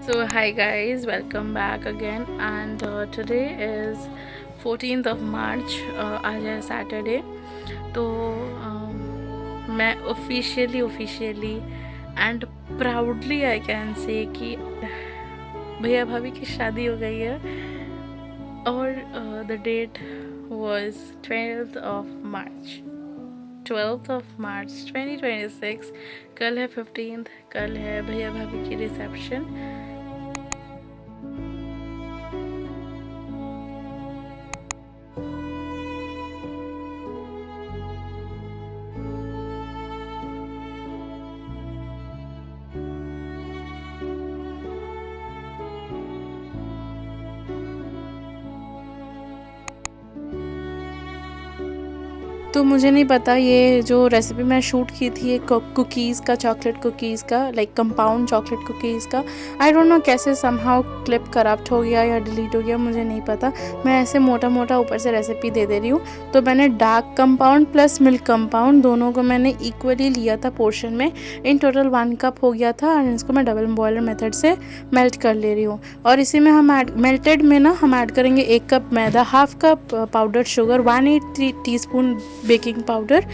So hi guys, welcome back again and today is 14th of March. आज है Saturday. तो मैं officially and proudly I can say कि भैया भाभी की शादी हो गई है और the date was 12th of March 2026। कल है 15th, कल है भैया भाभी की रिसेप्शन। तो मुझे नहीं पता ये जो रेसिपी मैं शूट की थी ये कुकीज़ का, चॉकलेट कुकीज़ का, लाइक कंपाउंड चॉकलेट कुकीज़ का। आई डोंट नो कैसे समहाउ क्लिप करप्ट हो गया या डिलीट हो गया, मुझे नहीं पता। मैं ऐसे मोटा मोटा ऊपर से रेसिपी दे रही हूँ। तो मैंने dark compound plus milk compound दोनों को मैंने इक्वली लिया था पोर्शन में। इन टोटल 1 कप हो गया था और इसको मैं डबल बॉयलर मेथड से मेल्ट कर ले रही हूँ। और इसी में हम मेल्टेड में ना हम ऐड करेंगे 1 cup maida, half cup powder sugar, 1/8 teaspoon baking powder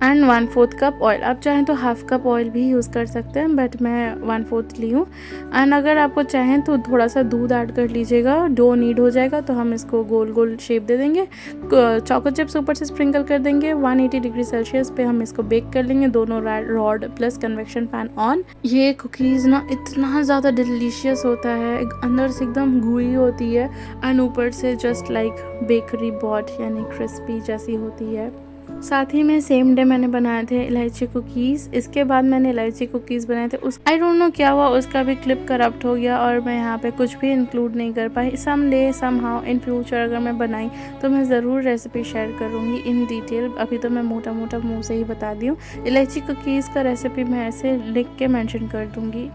and 1/4 cup oil. आप चाहें तो हाफ कप ऑयल भी यूज़ कर सकते हैं, बट मैं 1/4 ली हूँ। एंड अगर आपको चाहें तो थोड़ा सा दूध ऐड कर लीजिएगा। डो नीड हो जाएगा तो हम इसको गोल गोल शेप दे देंगे। चॉको चिप्स ऊपर से स्प्रिंकल कर देंगे। 180 डिग्री सेल्सियस पे हम इसको बेक कर लेंगे, दोनों rod plus convection pan on. ये कुकीज़ ना इतना ज़्यादा डिलीशियस होता है, अंदर से एकदम gooey होती है एंड ऊपर से जस्ट लाइक बेकरी बॉट यानी क्रिस्पी जैसी होती है। साथ ही में सेम डे मैंने बनाए थे इलायची कुकीज़। इसके बाद मैंने इलायची कुकीज़ बनाए थे, उस आई डोंट नो क्या हुआ, उसका भी क्लिप करप्ट हो गया और मैं यहाँ पे कुछ भी इंक्लूड नहीं कर पाई। Someday somehow in future अगर मैं बनाई तो मैं ज़रूर रेसिपी शेयर करूँगी इन डिटेल। अभी तो मैं मोटा मोटा मुँह से ही बता दी हूँ। इलायची कुकीज़ का रेसिपी मैं ऐसे लिख के मैंशन कर दूँगी।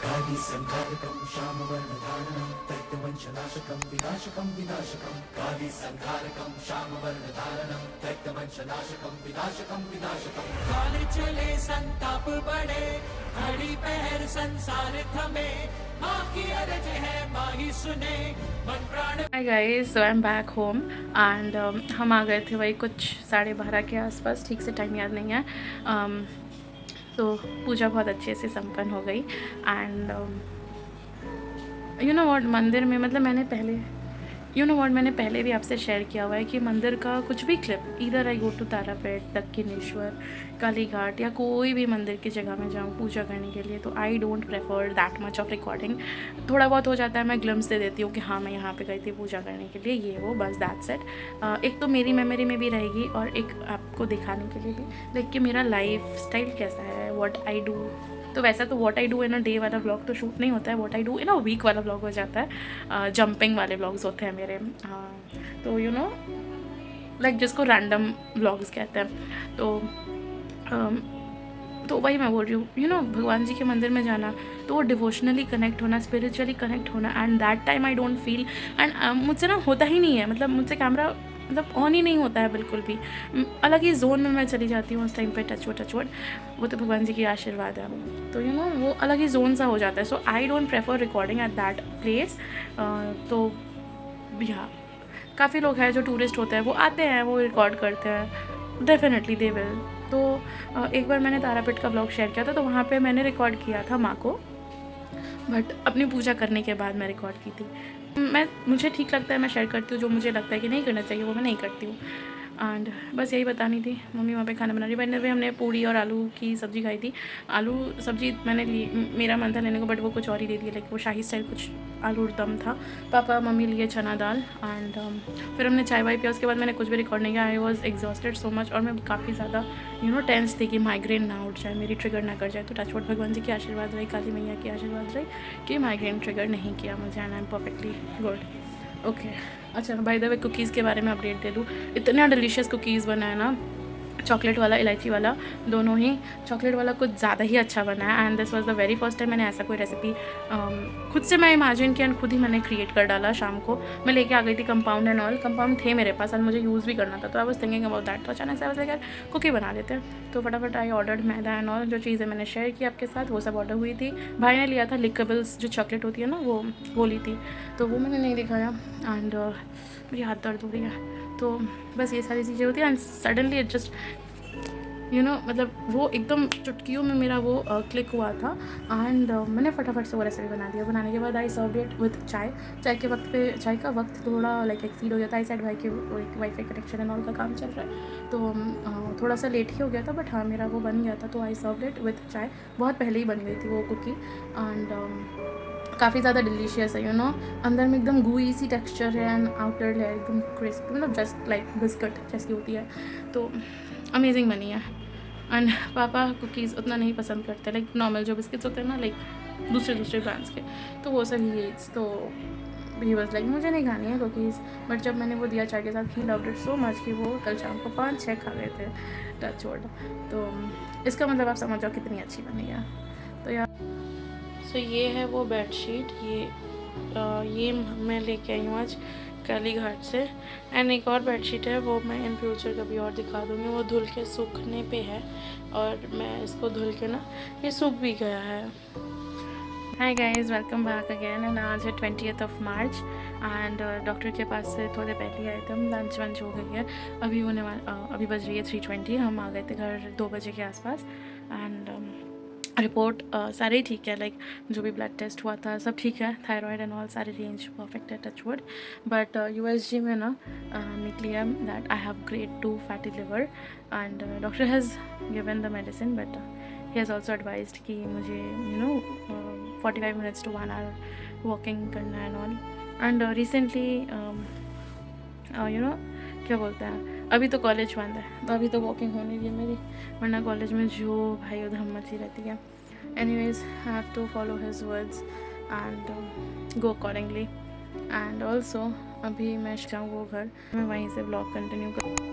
कालीसङ्घारकं श्यामवर्णधारणं दैत्यवंशनाशकं विनाशकं विनाशकं कालीसङ्घारकं श्यामवर्णधारणं दैत्यवंशनाशकं विनाशकं विनाशकं काल चले संताप बढ़े घड़ी पहर संसार थमे माँ की अरज है माँ ही सुने मन प्राण। Hi guys, so I am back home and हम आ गए थे वही कुछ 12:30 के आसपास, ठीक से टाइम याद नहीं है। तो पूजा बहुत अच्छे से संपन्न हो गई एंड यू नो व्हाट, मंदिर में मतलब मैंने पहले भी आपसे शेयर किया हुआ है कि मंदिर का कुछ भी क्लिप, इधर आई गो टू तारापीठ, दक्षिणेश्वर, काली घाट या कोई भी मंदिर की जगह में जाऊँ पूजा करने के लिए, तो आई don't prefer that much of recording. थोड़ा बहुत हो जाता है, मैं ग्लिम्स दे देती हूँ कि हाँ मैं यहाँ पे गई थी पूजा करने के लिए, ये वो, बस दैट्स इट। एक तो मेरी मेमोरी में भी रहेगी और एक आपको दिखाने के लिए भी, लाइक कि मेरा लाइफ स्टाइल कैसा है, व्हाट आई डू। तो वैसा तो what I do in a day वाला व्लॉग तो शूट नहीं होता है, what I do in a week वाला व्लॉग हो जाता है। जंपिंग वाले व्लॉग्स होते हैं मेरे। तो यू नो लाइक जिसको रैंडम व्लॉग्स कहते हैं। तो वही मैं बोल रही हूँ, यू नो भगवान जी के मंदिर में जाना, तो वो डिवोशनली कनेक्ट होना, स्पिरिचुअली कनेक्ट होना, and that time I don't feel, and मुझसे ना होता ही नहीं है, मतलब मुझसे कैमरा मतलब ऑन ही नहीं होता है बिल्कुल भी। अलग ही जोन में मैं चली जाती हूँ उस टाइम पे। टच वुड, वो तो भगवान जी की आशीर्वाद है। तो यू नो वो अलग ही जोन सा हो जाता है। So I don't prefer recording at that place. तो या काफ़ी लोग हैं जो टूरिस्ट होते हैं, वो आते हैं, वो रिकॉर्ड करते हैं, डेफिनेटली दे विल। तो एक बार मैंने तारापीठ का ब्लॉग शेयर किया था, तो वहाँ पे मैंने रिकॉर्ड किया था माँ को, बट अपनी पूजा करने के बाद मैं रिकॉर्ड की थी। मुझे ठीक लगता है, मैं शेयर करती हूँ, जो मुझे लगता है कि नहीं करना चाहिए वो मैं नहीं करती हूँ। एंड बस यही बतानी थी। मम्मी वहाँ पे खाना बना रही। बनने पे हमने पूड़ी और आलू की सब्ज़ी खाई थी। आलू सब्ज़ी मैंने ली, मेरा मन था लेने को, बट वो कुछ और ही दे दिया, लाइक वो शाही स्टाइल कुछ आलू दम था। पापा मम्मी लिए चना दाल। एंड फिर हमने चाय वाय पिया। उसके बाद मैंने कुछ भी रिकॉर्ड नहीं किया। I was exhausted so much, और मैं काफ़ी ज़्यादा टेंस थी कि माइग्रेन ना उठ जाए, मेरी ट्रिगर ना कर जाए। तो टचवुड भगवान जी की आशीर्वाद रही, काली मैया की आशीर्वाद रही कि माइग्रेन ट्रिगर नहीं किया मुझे, and I am perfectly good. Okay, अच्छा बाय द वे कुकीज़ के बारे में अपडेट दे दूँ। इतना डिलीशियस कुकीज़ बना है ना, चॉकलेट वाला इलायची वाला दोनों ही। चॉकलेट वाला कुछ ज़्यादा ही अच्छा बना है, and this was the very first time मैंने ऐसा कोई रेसिपी खुद से मैं इमेजिन किया एंड खुद ही मैंने क्रिएट कर डाला। शाम को मैं लेके आ गई थी कंपाउंड एंड ऑल, कंपाउंड थे मेरे पास एंड मुझे यूज़ भी करना था, तो I was thinking about that. तो अचानक से यार कुकी बना लेते हैं, तो फटाफट I ordered maida and all. जो चीज़ें मैंने शेयर की आपके साथ वो सब ऑर्डर हुई थी। भाई ने लिया था लिकेबल्स, जो चॉकलेट होती है ना, वो ली थी, तो वो मैंने नहीं दिखाया। एंड मेरी हाथ दर्द हो रही है, तो बस ये सारी चीज़ें होती हैं। एंड सडनली इट जस्ट मतलब वो एकदम चुटकियों में मेरा वो क्लिक हुआ था, एंड मैंने फटाफट से वो रेसिपी बना दिया। बनाने के बाद आई सर्व इट विथ चाय। चाय का वक्त थोड़ा लाइक एक्सीड हो जाता है। साइड भाई के वाईफाई कनेक्शन एंड ऑल का काम चल रहा है, तो थोड़ा सा लेट ही हो गया था, बट हाँ मेरा वो बन गया था। तो आई सर्व इट विथ चाय। बहुत पहले ही बन गई थी वो कुकी, एंड काफ़ी ज़्यादा डिलीशियस है। अंदर में एकदम गुई सी टेक्सचर है एंड आउटर लेयर एकदम क्रिस्प, मतलब जस्ट लाइक बिस्किट जैसी होती है। तो अमेजिंग बनी है। एंड पापा कुकीज़ उतना नहीं पसंद करते, लाइक नॉर्मल जो बिस्किट्स होते हैं ना, लाइक दूसरे ब्रांड्स के, तो वो सब ही। तो ही वाज लाइक मुझे नहीं खानी है कुकीज़, बट जब मैंने वो दिया चाय के साथ, he loved it so much कि वो कल शाम को 5-6 खा गए थे, टच वुड। तो इसका मतलब आप समझ जाओ कितनी अच्छी बनी है। तो यार सो ये है वो बेडशीट, ये मैं लेके आई हूँ आज कालीघाट से। एंड एक और बेडशीट है, वो मैं इन फ्यूचर कभी और दिखा दूँगी। वो धुल के सूखने पे है, और मैं इसको धुल के ना, ये सूख भी गया है। Hi guys, welcome back again. And आज है 20th मार्च, एंड डॉक्टर के पास से थोड़े पहले आए थे हम। लंच वंच हो गई है, अभी बज रही है 3:20। हम आ गए थे घर 2 बजे के आसपास। एंड रिपोर्ट सारे ठीक है, लाइक जो भी ब्लड टेस्ट हुआ था सब ठीक है, थायराइड एंड ऑल सारे रेंज परफेक्ट है, टच वुड। बट USG में ना निकली है that I have grade 2 fatty liver, and doctor has given the medicine, but he has also advised कि मुझे 45 minutes to 1 hour वॉकिंग करना है एंड ऑल। एंड रिसेंटली क्या बोलते हैं, अभी तो कॉलेज बंद है, तो अभी तो वॉकिंग होने रही है मेरी, वरना कॉलेज में जो भाई उधम मची रहती है। Anyways, I have to follow his words and go accordingly. And also अभी मैं जाऊँ वो घर, मैं वहीं से ब्लॉग कंटिन्यू कर।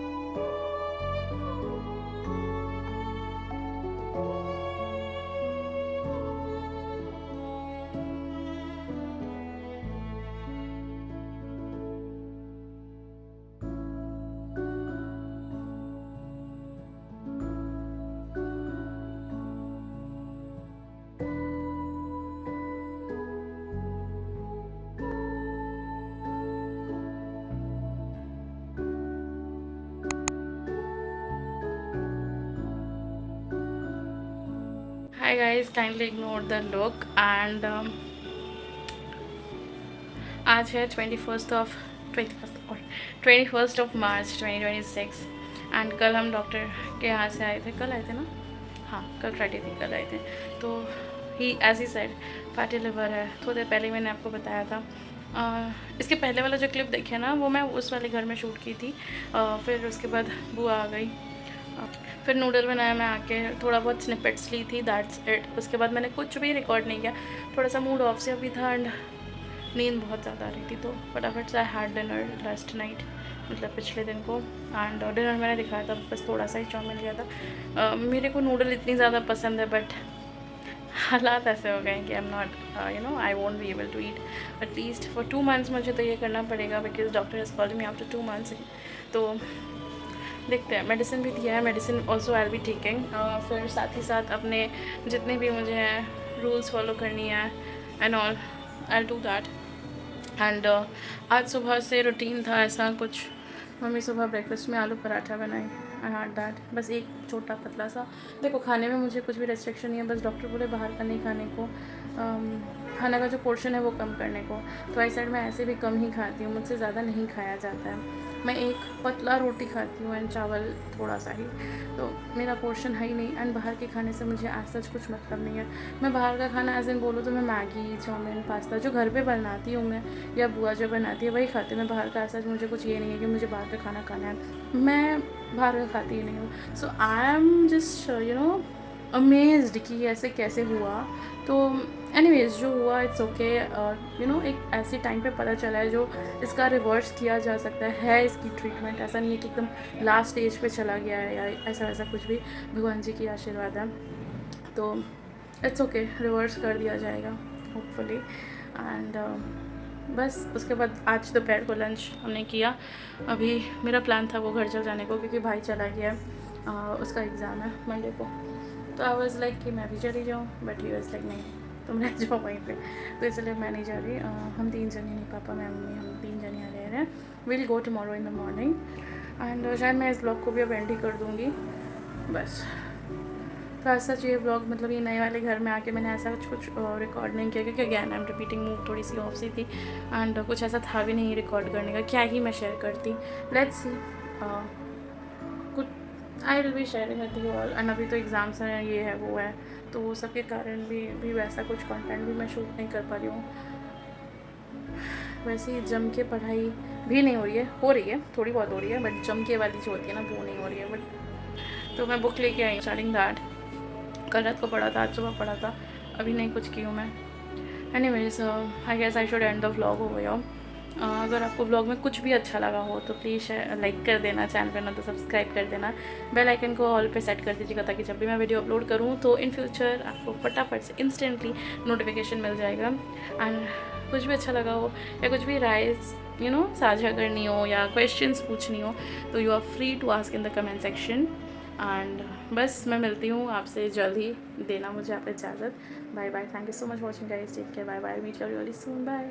Hi guys, kindly ignore the look. And आज है 21st of March 2026, एंड कल हम डॉक्टर के यहाँ से आए थे। कल आए थे ना, हाँ कल फ्राइडे थी, कल आए थे। तो he as he said fatty liver है। थोड़ी देर पहले मैंने आपको बताया था। इसके पहले वाला जो क्लिप देखे ना, वो मैं उस वाले घर में शूट की थी। फिर उसके बाद बुआ आ गई, फिर नूडल बनाया मैं आके, थोड़ा बहुत स्निपेट्स ली थी, दैट्स इट। उसके बाद मैंने कुछ भी रिकॉर्ड नहीं किया, थोड़ा सा मूड ऑफ से अभी था एंड नींद बहुत ज़्यादा आ रही थी, तो फटाफट से I had dinner last night, मतलब पिछले दिन को। एंड डिनर मैंने दिखाया था, बस थोड़ा सा ही चाउमीन लिया था। मेरे को नूडल इतनी ज़्यादा पसंद है, बट हालात ऐसे हो गए कि I am not I won't be able to eat at least for 2 months। मुझे तो ये करना पड़ेगा because doctor has called me after 2 months। तो देखते हैं, मेडिसिन भी दिया है, medicine also I will be taking. फिर साथ ही साथ अपने जितने भी मुझे रूल्स फॉलो करनी है and all, I will do that. And आज सुबह से रूटीन था ऐसा कुछ, मम्मी सुबह ब्रेकफास्ट में आलू पराठा बनाई, आई हैड दैट, बस एक छोटा पतला सा। देखो खाने में मुझे कुछ भी रेस्ट्रिक्शन नहीं है, बस डॉक्टर बोले बाहर का नहीं खाने को, खाना का जो पोर्शन है वो कम करने को। तो आई साइड मैं ऐसे भी कम ही खाती हूँ, मुझसे ज़्यादा नहीं खाया जाता है। मैं एक पतला रोटी खाती हूँ एंड चावल थोड़ा सा ही, तो मेरा पोर्शन है ही नहीं। एंड बाहर के खाने से मुझे ऐसा कुछ मतलब नहीं है। मैं बाहर का खाना एज इन बोलूँ तो मैं मैगी, चाउमीन, पास्ता जो घर पे बनाती हूँ मैं, या बुआ जो बनाती है वही खाती हूँ। मैं बाहर का ऐसा मुझे कुछ ये नहीं है कि मुझे बाहर का खाना खाना है, मैं बाहर का खाती ही नहीं हूँ। सो आई एम जस्ट अमेज्ड कि ऐसे कैसे हुआ। तो एनीवेज जो हुआ इट्स ओके, एक ऐसे टाइम पे पता चला है जो इसका रिवर्स किया जा सकता है इसकी ट्रीटमेंट। ऐसा नहीं है कि एकदम लास्ट स्टेज पे चला गया है या ऐसा वैसा कुछ भी, भगवान जी की आशीर्वाद है। तो इट्स ओके, रिवर्स कर दिया जाएगा होपफुली। एंड बस उसके बाद आज दोपहर को लंच हमने किया। अभी मेरा प्लान था वो घर चल जाने को, क्योंकि भाई चला गया है, उसका एग्ज़ाम है मंडे को। तो आई वाज लाइक कि मैं भी चली जाऊँ, बट ही वाज लाइक नहीं तुम रह जाओ वहीं पे। तो इसलिए मैं नहीं जा रही। हम 3 जने, नहीं पापा मैं मम्मी, हम 3 जने आ रहे हैं। Will go tomorrow in the morning. And शायद मैं इस ब्लॉग को भी अब एंड ही कर दूँगी बस। तो ऐसा चाहिए ब्लॉग, मतलब ये नए वाले घर में आके मैंने ऐसा कुछ रिकॉर्ड नहीं किया, क्योंकि again I am repeating, mood थोड़ी सी ऑफ सी थी एंड कुछ ऐसा था भी नहीं रिकॉर्ड करने का, क्या ही मैं शेयर करती। लेट्स सी, कुछ आई will be sharing with you all. And अभी तो एग्ज़ाम्स हैं, ये है वो है, तो वो सब के कारण भी वैसा कुछ कंटेंट भी मैं शूट नहीं कर पा रही हूँ। वैसे ही जम के पढ़ाई भी नहीं हो रही है थोड़ी बहुत हो रही है, बट जम के वाली जो होती है ना वो नहीं हो रही है। बट तो मैं बुक लेके आई स्टार्टिंग दैट, कल रात को पढ़ा था, आज सुबह पढ़ा था, अभी नहीं कुछ की हूँ मैं। Anyways I guess I should end the vlog हो गया। अगर आपको व्लॉग में कुछ भी अच्छा लगा हो तो प्लीज़ लाइक कर देना, चैनल पर ना तो सब्सक्राइब कर देना, बेल आइकन को ऑल पे सेट कर दीजिएगा, ताकि जब भी मैं वीडियो अपलोड करूँ तो इन फ्यूचर आपको फटाफट से इंस्टेंटली नोटिफिकेशन मिल जाएगा। एंड कुछ भी अच्छा लगा हो या कुछ भी राय साझा करनी हो या क्वेश्चंस पूछनी हो तो you are free to ask in the comment section. And बस मैं मिलती हूँ आपसे जल्द ही, देना मुझे आप इजाज़त। Bye bye, thank you so much watching guys, take care, bye bye, meet you really soon, bye.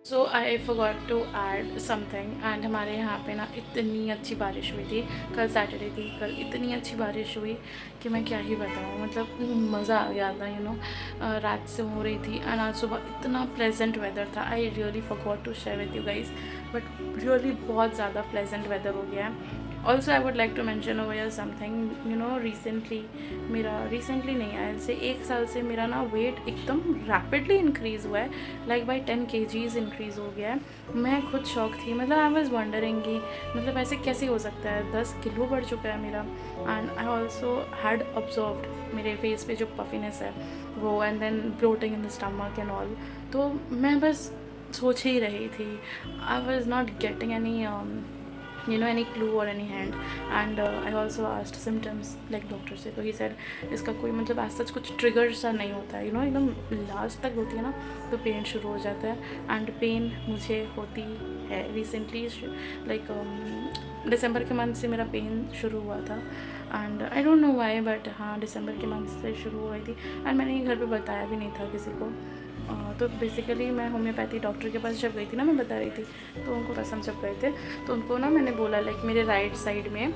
So I forgot to add something. And हमारे यहाँ पे ना इतनी अच्छी बारिश हुई थी, कल सैटरडे थी, कल इतनी अच्छी बारिश हुई कि मैं क्या ही बताऊँ, मतलब मज़ा आ गया था। रात से हो रही थी एंड आज सुबह इतना प्लेजेंट वेदर था। I really forgot to share with you guys, but really बहुत ज़्यादा प्लेजेंट वेदर हो गया है। Also I would like to mention over here something, recently नहीं आया से 1 साल से मेरा ना वेट एकदम रैपिडली इंक्रीज़ हुआ है, लाइक बाई 10 kgs इंक्रीज़ हो गया है। मैं खुद शौक थी, मतलब आई वॉज वंडरिंग कि मतलब ऐसे कैसे हो सकता है, 10 किलो बढ़ चुका है मेरा। And I also had observed मेरे फेस पे जो पफिनेस है वो, and then bloating in the stomach and all. तो मैं बस सोच ही रही थी, I was not getting any clue or any hand. And I also asked symptoms like doctor से, तो ही said इसका कोई मतलब ऐसा कुछ ट्रिगर सा नहीं होता है, एकदम लास्ट तक होती है ना तो पेन शुरू हो जाता है। एंड पेन मुझे होती है रिसेंटली, लाइक दिसंबर के मंथ से मेरा पेन शुरू हुआ था। And I don't know why, but हाँ दिसंबर के मंथ से शुरू हो गई थी। एंड मैंने ये घर पे बताया भी नहीं था किसी को। तो बेसिकली मैं होम्योपैथी डॉक्टर के पास जब गई थी ना, मैं बता रही थी, तो उनको रसम जब गए थे तो उनको ना मैंने बोला लाइक मेरे राइट साइड में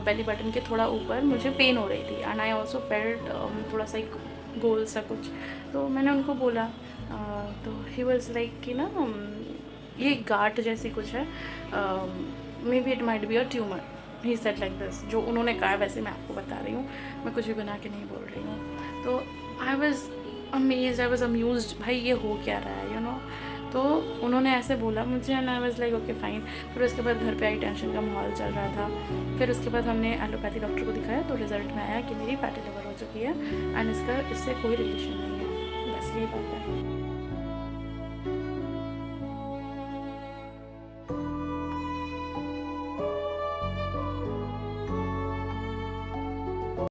बेली बटन के थोड़ा ऊपर मुझे पेन हो रही थी। एंड आई ऑल्सो फेल्ट थोड़ा सा एक गोल सा कुछ, तो मैंने उनको बोला तो ही वाज लाइक कि ना ये गांठ जैसी कुछ है, may be it might be a tumour, he said like this. जो उन्होंने कहा वैसे मैं आपको बता रही हूँ, मैं कुछ भी बना के नहीं बोल रही हूँ। तो आई वॉज अम्यूज्ड, भाई ये हो क्या रहा है तो उन्होंने ऐसे बोला मुझे and I was like okay fine. फिर उसके बाद घर पे आई, टेंशन का माहौल चल रहा था। फिर उसके बाद हमने एलोपैथी डॉक्टर को दिखाया, तो रिजल्ट में आया कि मेरी फैटी लिवर हो चुकी है एंड इससे कोई रिलेशन नहीं है, बस ये बात है।